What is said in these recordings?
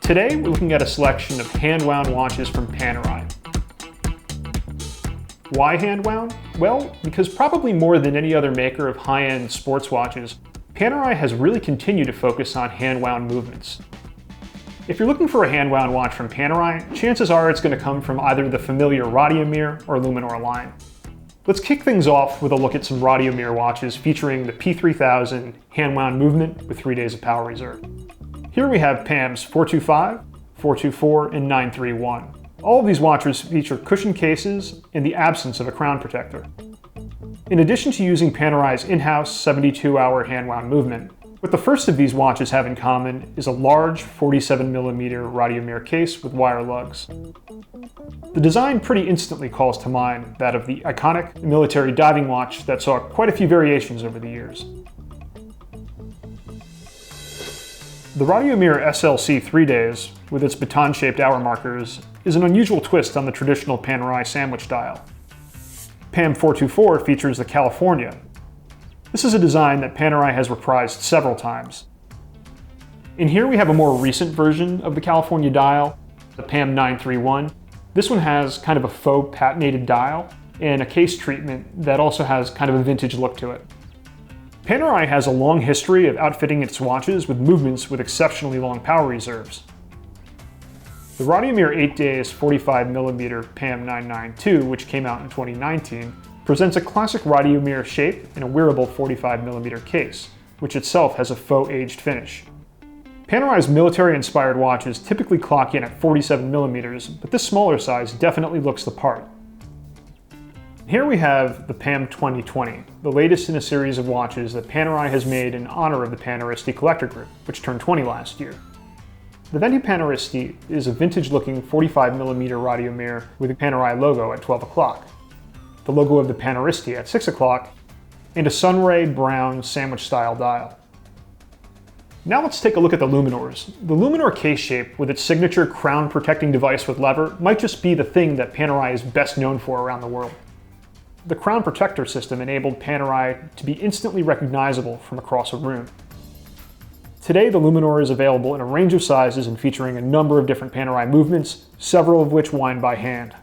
Today, we're looking at a selection of hand-wound watches from Panerai. Why hand-wound? Well, because probably more than any other maker of high-end sports watches, Panerai has really continued to focus on hand-wound movements. If you're looking for a hand-wound watch from Panerai, chances are it's going to come from either the familiar Radiomir or Luminor line. Let's kick things off with a look at some Radiomir watches featuring the P3000 hand-wound movement with 3 days of power reserve. Here we have PAM's 425, 424, and 931. All of these watches feature cushion cases in the absence of a crown protector. In addition to using Panerai's in-house 72-hour hand-wound movement, what the first of these watches have in common is a large 47mm Radiomir case with wire lugs. The design pretty instantly calls to mind that of the iconic military diving watch that saw quite a few variations over the years. The Radiomir SLC 3 days, with its baton-shaped hour markers, is an unusual twist on the traditional Panerai sandwich dial. PAM 424 features the California. This is a design that Panerai has reprised several times. In here we have a more recent version of the California dial, the PAM 931. This one has kind of a faux patinated dial and a case treatment that also has kind of a vintage look to it. Panerai has a long history of outfitting its watches with movements with exceptionally long power reserves. The Radiomir 8 days 45mm PAM 992, which came out in 2019, presents a classic Radiomir shape in a wearable 45mm case, which itself has a faux aged finish. Panerai's military-inspired watches typically clock in at 47mm, but this smaller size definitely looks the part. Here we have the PAM 2020, the latest in a series of watches that Panerai has made in honor of the Paneristi Collector Group, which turned 20 last year. The Venti Paneristi is a vintage-looking 45mm Radiomir with a Panerai logo at 12 o'clock, the logo of the Paneristi at 6 o'clock, and a sunray brown sandwich-style dial. Now let's take a look at the Luminors. The Luminor case shape with its signature crown-protecting device with lever might just be the thing that Panerai is best known for around the world. The crown protector system enabled Panerai to be instantly recognizable from across a room. Today, the Luminor is available in a range of sizes and featuring a number of different Panerai movements, several of which wind by hand.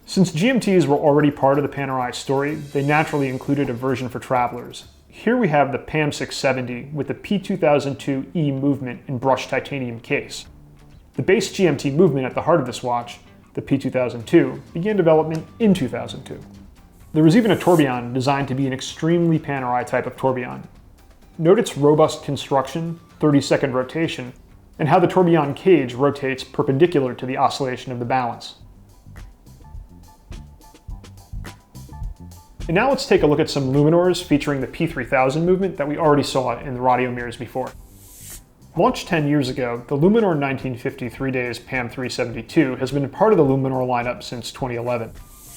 Since GMTs were already part of the Panerai story, they naturally included a version for travelers. Here we have the PAM 670 with the P2002E movement in brushed titanium case. The base GMT movement at the heart of this watch, the P2002, began development in 2002. There was even a tourbillon designed to be an extremely Panerai type of tourbillon. Note its robust construction, 30-second rotation, and how the tourbillon cage rotates perpendicular to the oscillation of the balance. And now let's take a look at some Luminors featuring the P3000 movement that we already saw in the Radiomirs before. Launched 10 years ago, the Luminor 1950 3 days PAM 372 has been a part of the Luminor lineup since 2011.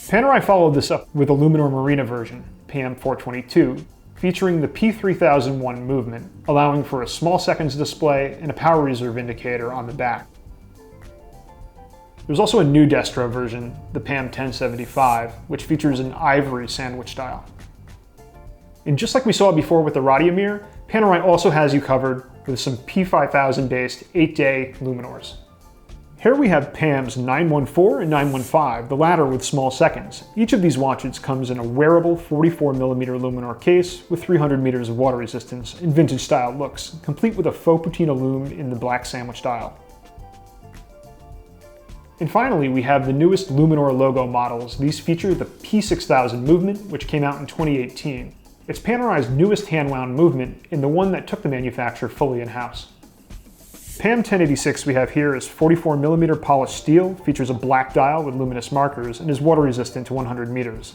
Panerai followed this up with a Luminor Marina version, PAM 422, featuring the P3001 movement, allowing for a small seconds display and a power reserve indicator on the back. There's also a new Destro version, the PAM 1075, which features an ivory sandwich dial. And just like we saw before with the Radiomir, Panerai also has you covered with some P5000 based 8-day Luminors. Here we have PAM's 914 and 915, the latter with small seconds. Each of these watches comes in a wearable 44mm Luminor case with 300 meters of water resistance and vintage style looks, complete with a faux patina lume in the black sandwich dial. And finally, we have the newest Luminor logo models. These feature the P6000 movement, which came out in 2018. It's Panerai's newest hand-wound movement and the one that took the manufacturer fully in-house. PAM 1086 we have here is 44mm polished steel, features a black dial with luminous markers, and is water resistant to 100 meters.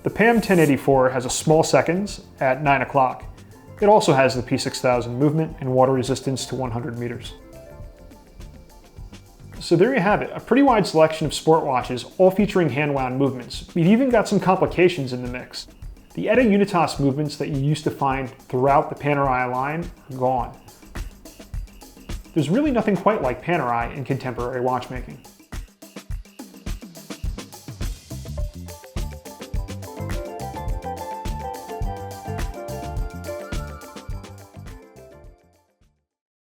The PAM 1084 has a small seconds at 9 o'clock. It also has the P6000 movement and water resistance to 100 meters. So there you have it, a pretty wide selection of sport watches, all featuring hand-wound movements. We've even got some complications in the mix. The ETA Unitas movements that you used to find throughout the Panerai line are gone. There's really nothing quite like Panerai in contemporary watchmaking.